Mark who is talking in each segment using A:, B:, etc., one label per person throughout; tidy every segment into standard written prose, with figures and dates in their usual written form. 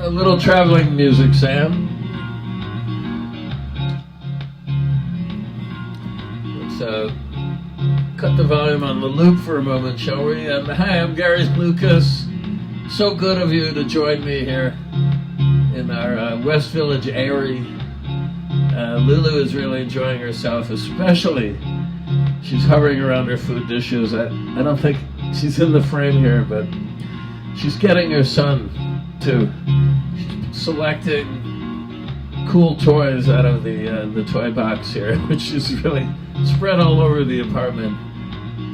A: A little traveling music, Sam. Let's cut the volume on the loop for a moment, shall we? Hi, I'm Gary Lucas. So good of you to join me here in our West Village airy. Lulu is really enjoying herself, especially she's hovering around her food dishes. I don't think she's in the frame here, but she's getting her son too. She's selecting cool toys out of the toy box here, which is really spread all over the apartment.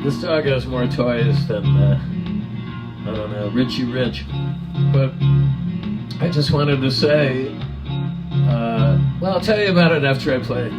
A: This dog has more toys than I don't know, Richie Rich. But I just wanted to say, well, I'll tell you about it after I play.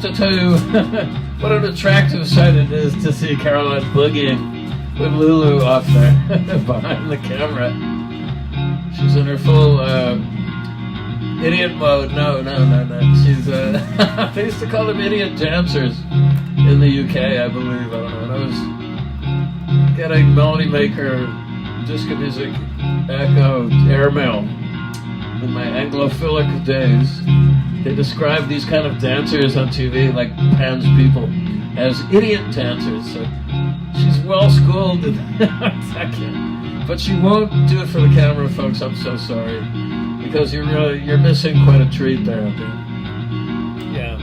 A: have to tell you what an attractive sight it is to see Caroline boogieing with Lulu off there behind the camera. She's in her full Idiot mode. No. She's they used to call them idiot dancers in the UK, I believe. I don't know. And I was getting Melody Maker, disco music, echo, airmail in my Anglophilic days. They describe these kind of dancers on TV, like Pan's people, as idiot dancers. So she's well schooled, but she won't do it for the camera, folks. I'm so sorry, because you're missing quite a treat there. Yeah.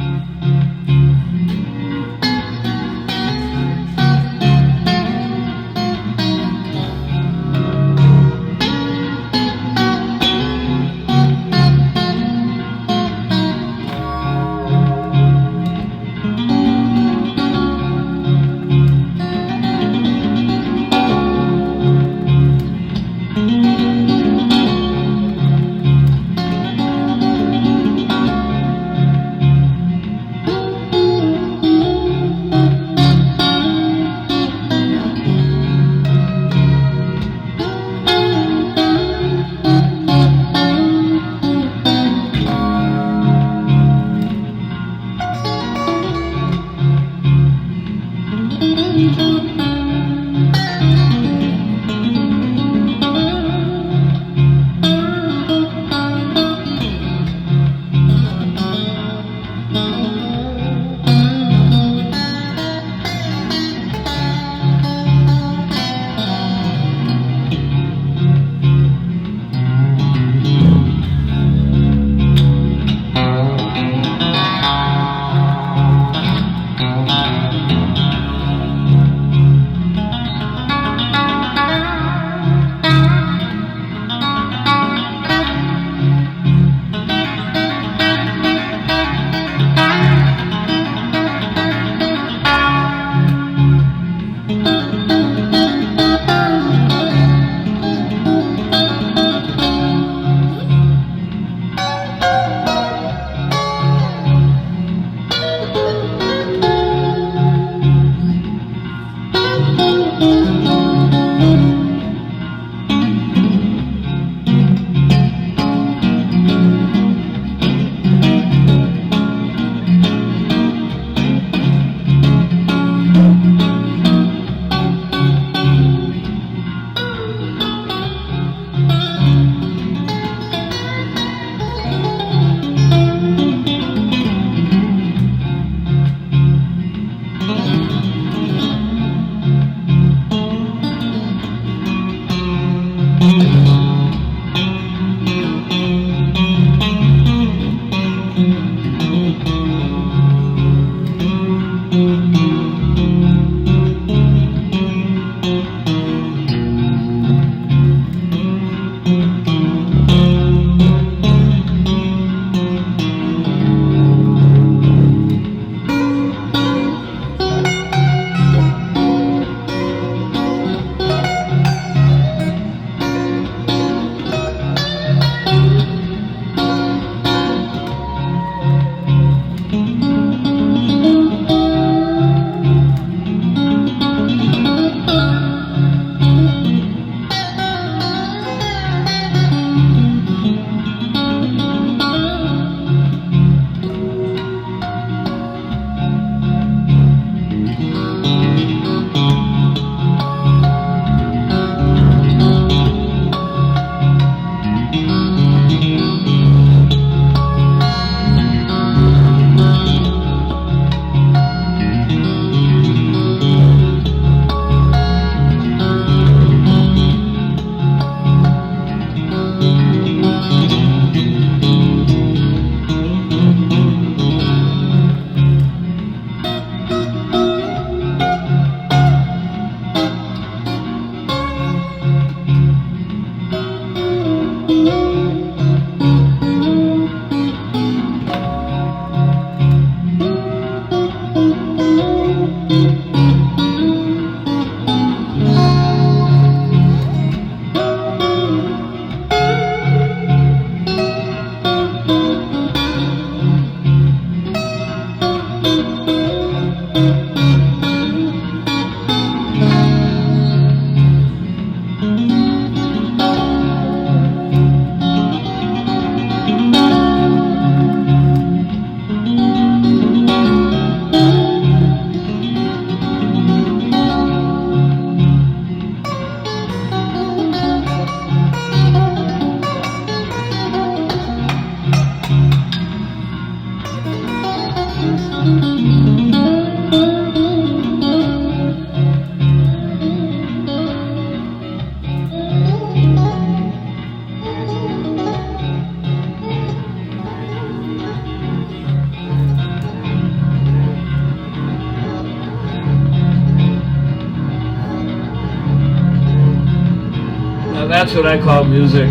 A: Now that's what I call music.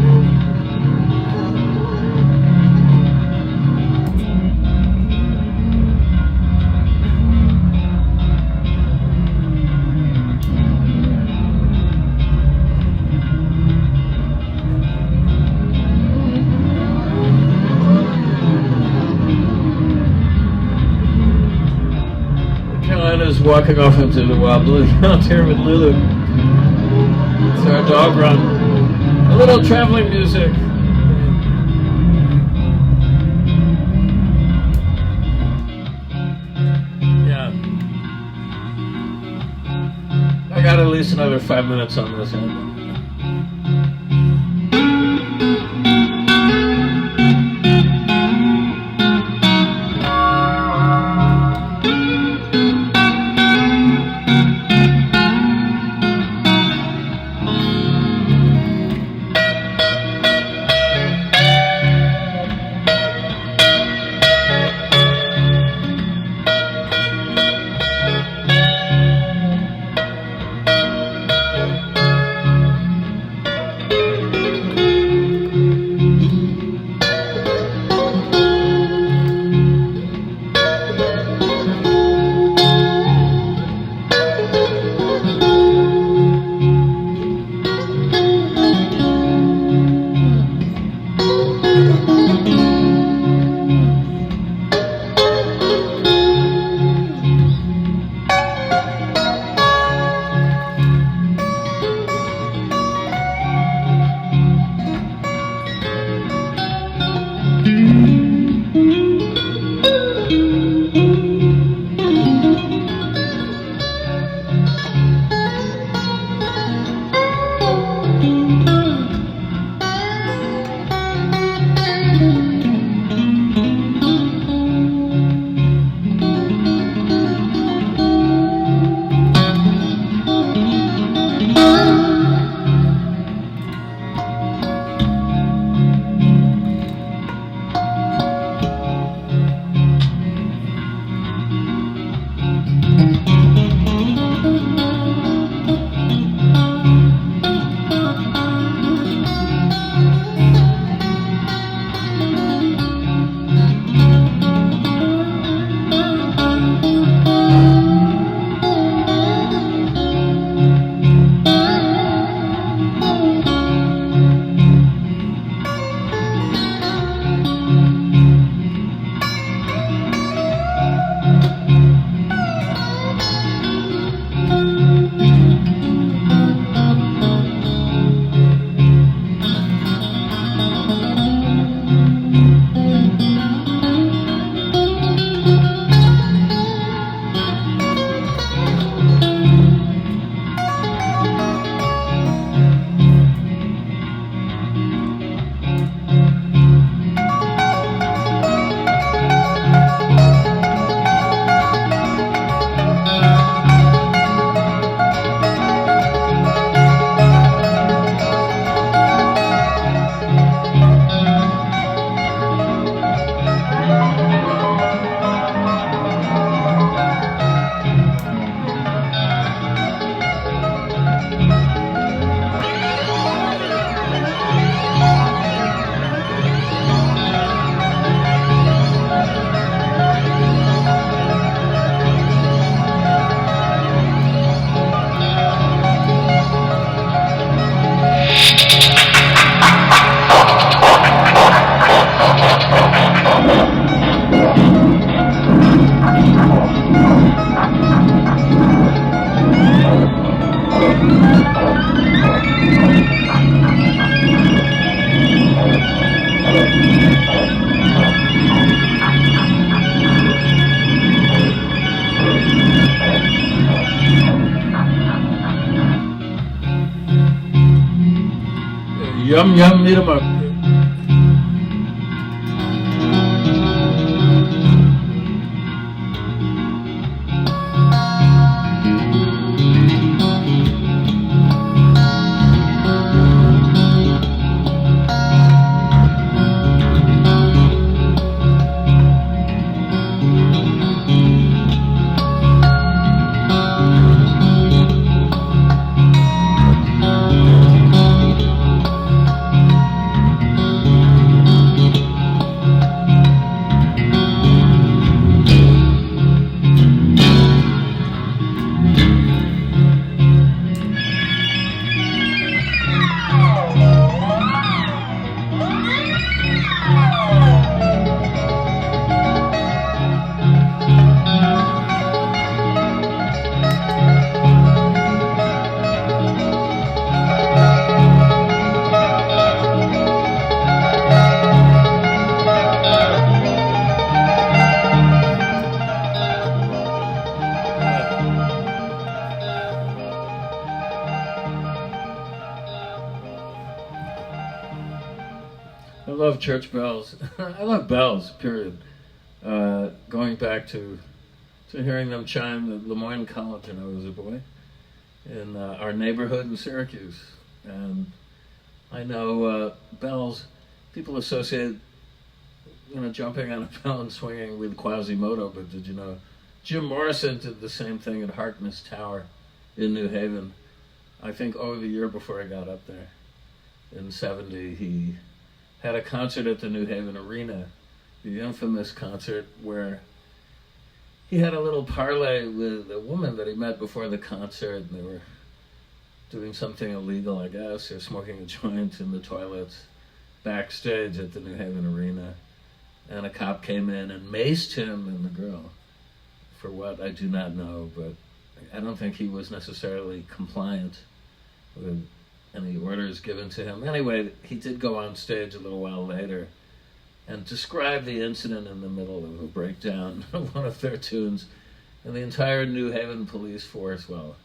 A: Carolina's walking off into the wild blue out here with Lulu. It's our dog run. A little traveling music. Yeah. I got at least another 5 minutes on this end. Yum yum, eat 'em up. love church bells. I love bells, period. Going back to hearing them chime at Lemoyne College when I was a boy in our neighborhood in Syracuse. And I know bells, people associate, jumping on a bell and swinging with Quasimodo, but did you know Jim Morrison did the same thing at Harkness Tower in New Haven? I think over the year before I got up there in '70, he had a concert at the New Haven Arena, the infamous concert where he had a little parlay with a woman that he met before the concert, and they were doing something illegal, I guess, or smoking a joint in the toilets backstage at the New Haven Arena. And a cop came in and maced him and the girl for what I do not know, but I don't think he was necessarily compliant with any orders given to him. Anyway, he did go on stage a little while later and describe the incident in the middle of a breakdown of one of their tunes. And the entire New Haven police force, well,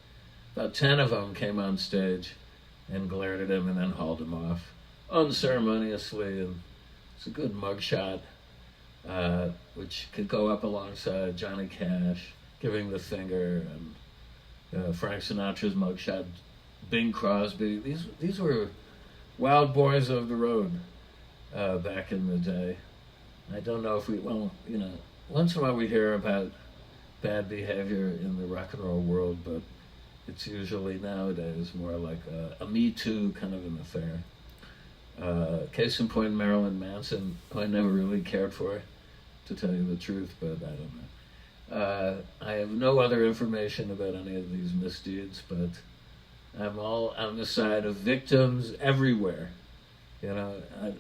A: about 10 of them came on stage and glared at him and then hauled him off unceremoniously. And it's a good mugshot, which could go up alongside Johnny Cash giving the finger, and Frank Sinatra's mugshot, Bing Crosby. These were wild boys of the road back in the day. I don't know if once in a while we hear about bad behavior in the rock and roll world, but it's usually nowadays more like a Me Too kind of an affair. Case in point, Marilyn Manson, who I never really cared for, to tell you the truth, but I don't know. I have no other information about any of these misdeeds, but I'm all on the side of victims everywhere.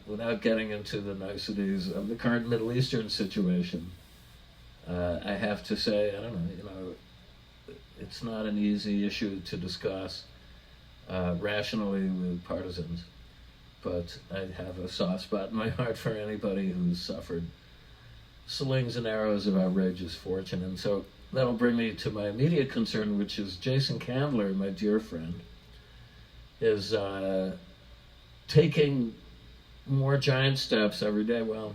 A: Without getting into the niceties of the current Middle Eastern situation, I have to say, I don't know, it's not an easy issue to discuss rationally with partisans, but I have a soft spot in my heart for anybody who's suffered slings and arrows of outrageous fortune. And so that'll bring me to my immediate concern, which is Jason Candler, my dear friend, is taking more giant steps every day. Well,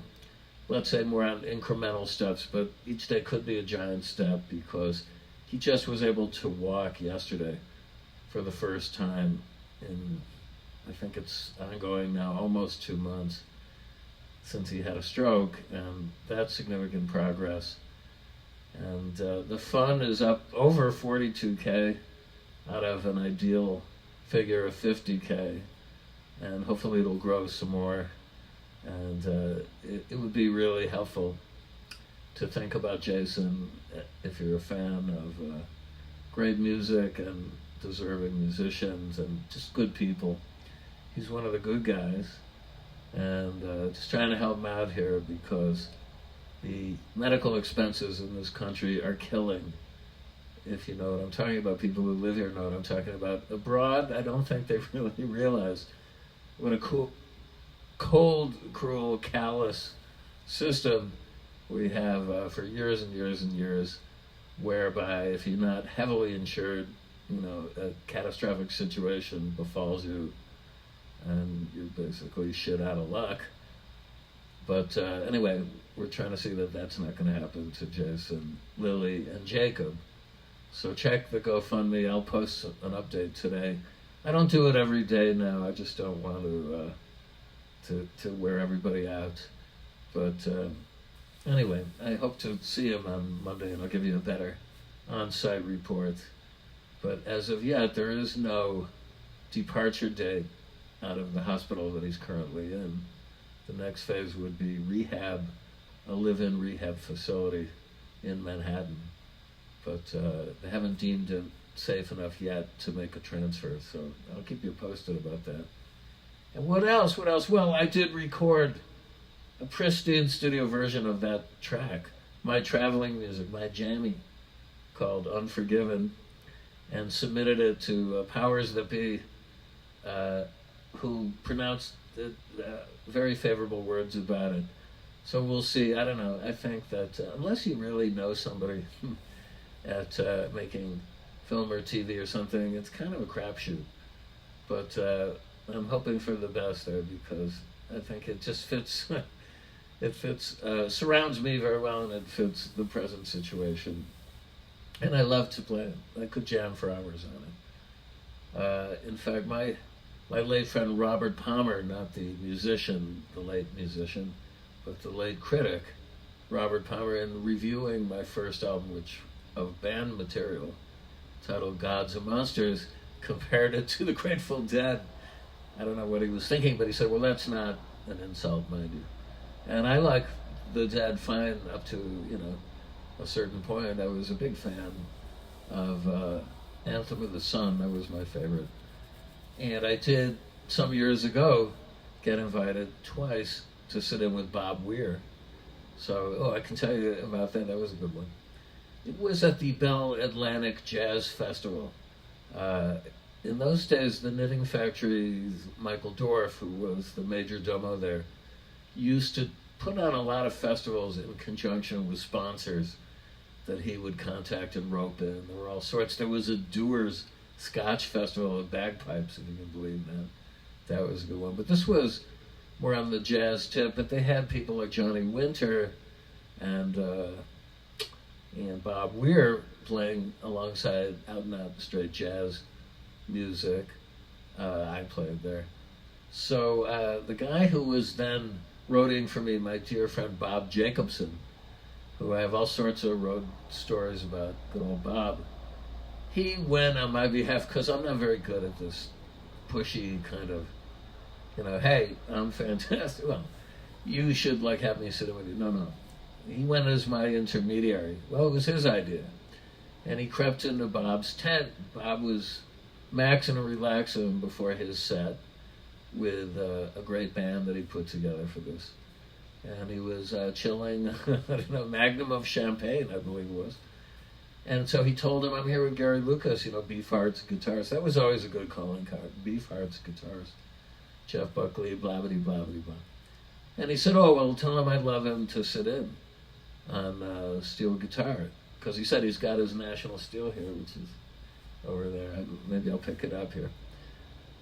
A: let's say more on incremental steps, but each day could be a giant step, because he just was able to walk yesterday for the first time in, I think it's ongoing now, almost 2 months since he had a stroke, and that's significant progress. And the fund is up over 42K out of an ideal figure of 50K, and hopefully it'll grow some more. And it would be really helpful to think about Jason if you're a fan of great music and deserving musicians and just good people. He's one of the good guys, and just trying to help him out here, because the medical expenses in this country are killing. If you know what I'm talking about, people who live here know what I'm talking about. Abroad, I don't think they really realize what a cold, cruel, callous system we have for years and years and years, whereby if you're not heavily insured, a catastrophic situation befalls you and you're basically shit out of luck. But anyway, we're trying to see that that's not going to happen to Jason, Lily, and Jacob. So check the GoFundMe. I'll post an update today. I don't do it every day now. I just don't want to wear everybody out. But anyway, I hope to see him on Monday, and I'll give you a better on-site report. But as of yet, there is no departure date out of the hospital that he's currently in. The next phase would be rehab, a live-in rehab facility in Manhattan. But they haven't deemed it safe enough yet to make a transfer, so I'll keep you posted about that. And what else? Well, I did record a pristine studio version of that track, my traveling music, my jammy, called Unforgiven, and submitted it to powers that be, who pronounced very favorable words about it. So we'll see. I don't know. I think that unless you really know somebody at making film or TV or something, it's kind of a crapshoot. But I'm hoping for the best there, because I think it just fits. It fits, surrounds me very well, and it fits the present situation. And I love to play it. I could jam for hours on it. In fact, my late friend Robert Palmer, not the musician, the late musician, but the late critic, Robert Palmer, in reviewing my first album, which of band material, titled Gods and Monsters, compared it to the Grateful Dead. I don't know what he was thinking, but he said, well, that's not an insult, mind you. And I like the Dead fine up to, a certain point. I was a big fan of Anthem of the Sun. That was my favorite. And I did, some years ago, get invited twice to sit in with Bob Weir. So, I can tell you about that. That was a good one. It was at the Bell Atlantic Jazz Festival. In those days, the Knitting Factory's Michael Dorff, who was the major domo there, used to put on a lot of festivals in conjunction with sponsors that he would contact and rope in. There were all sorts. There was a Dewar's Scotch Festival of bagpipes, if you can believe that. That was a good one. But this was more on the jazz tip. But they had people like Johnny Winter and Bob Weir playing alongside out-and-out straight jazz music. I played there. So the guy who was then roading for me, my dear friend Bob Jacobson, who I have all sorts of road stories about, good old Bob, he went on my behalf, because I'm not very good at this pushy kind of, hey, I'm fantastic. Well, you should have me sit with you. No. He went as my intermediary. Well, it was his idea. And he crept into Bob's tent. Bob was maxing and relaxing before his set with a great band that he put together for this. And he was chilling, magnum of champagne, I believe it was. And so he told him, I'm here with Gary Lucas, Beef Hearts guitars. That was always a good calling card, Beef Hearts guitars. Jeff Buckley, blah-bitty, blah-bitty, blah. And he said, oh, well, tell him I'd love him to sit in on steel guitar. Because he said he's got his National Steel here, which is over there. Maybe I'll pick it up here.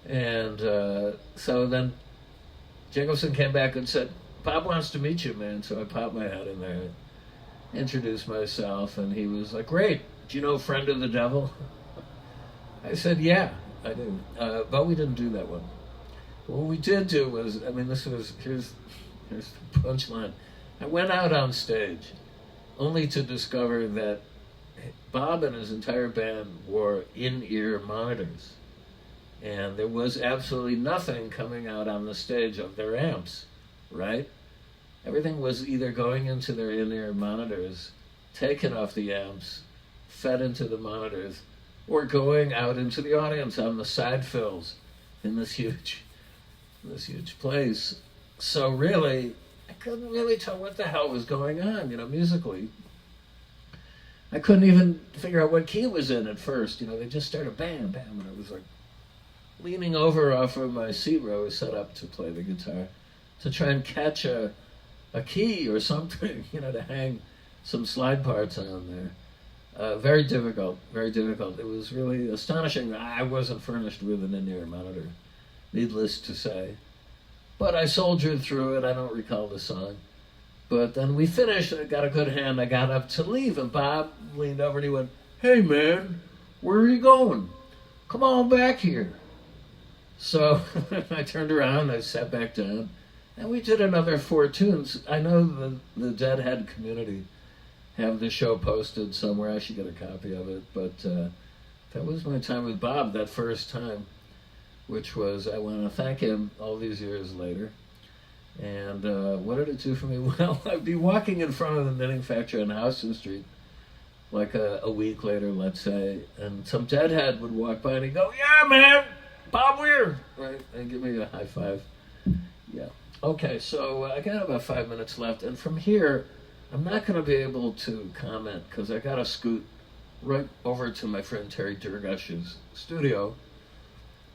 A: And so then Jacobson came back and said, Bob wants to meet you, man. So I popped my head in there, introduced myself, and he was like, great. Do you know Friend of the Devil? I said, yeah, I do. But we didn't do that one. What we did do was, here's the punchline. I went out on stage only to discover that Bob and his entire band wore in-ear monitors. And there was absolutely nothing coming out on the stage of their amps, right? Everything was either going into their in-ear monitors, taken off the amps, fed into the monitors, or going out into the audience on the side fills in this huge place. So really, I couldn't really tell what the hell was going on, musically. I couldn't even figure out what key it was in at first. They just started bam, bam, and I was like leaning over off of my seat where I was set up to play the guitar to try and catch a key or something, to hang some slide parts on there. Very difficult, very difficult. It was really astonishing that I wasn't furnished with an in-ear monitor, needless to say. But I soldiered through it. I don't recall the song. But then we finished, and I got a good hand. I got up to leave, and Bob leaned over and he went, hey, man, where are you going? Come on back here. So I turned around, I sat back down, and we did another 4 tunes. I know the Deadhead community have the show posted somewhere. I should get a copy of it. But that was my time with Bob, that first time, which was, I want to thank him all these years later. And what did it do for me? Well, I'd be walking in front of the Knitting Factory on Houston Street, like a week later, let's say, and some Deadhead would walk by and he'd go, yeah, man, Bob Weir, right? And give me a high five. Yeah. Okay, so I got about 5 minutes left, and from here, I'm not going to be able to comment because I got to scoot right over to my friend Terry Durgush's studio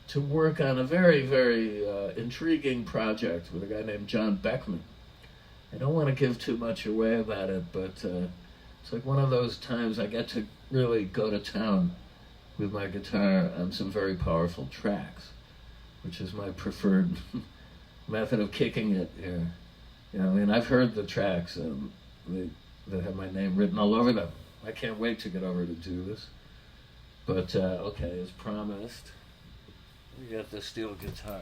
A: to work on a very, very intriguing project with a guy named John Beckman. I don't want to give too much away about it, but it's like one of those times I get to really go to town with my guitar on some very powerful tracks, which is my preferred method of kicking it here. You know, I mean, I've heard the tracks that have my name written all over them. I can't wait to get over to do this. But okay, as promised, we got the steel guitar.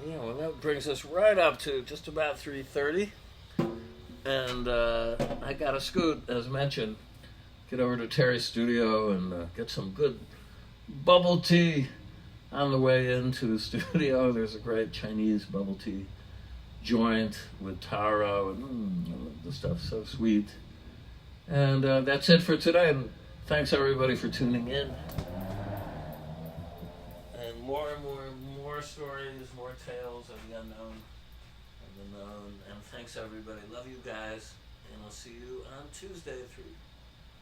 A: Yeah, well, that brings us right up to just about 3:30, and I got to scoot, as mentioned, get over to Terry's studio and get some good bubble tea on the way into the studio. There's a great Chinese bubble tea joint with taro, and the stuff's so sweet. And that's it for today. And thanks everybody for tuning in. And more and more stories, more tales of the unknown, of the known. And thanks everybody. Love you guys. And I'll see you on Tuesday at 3.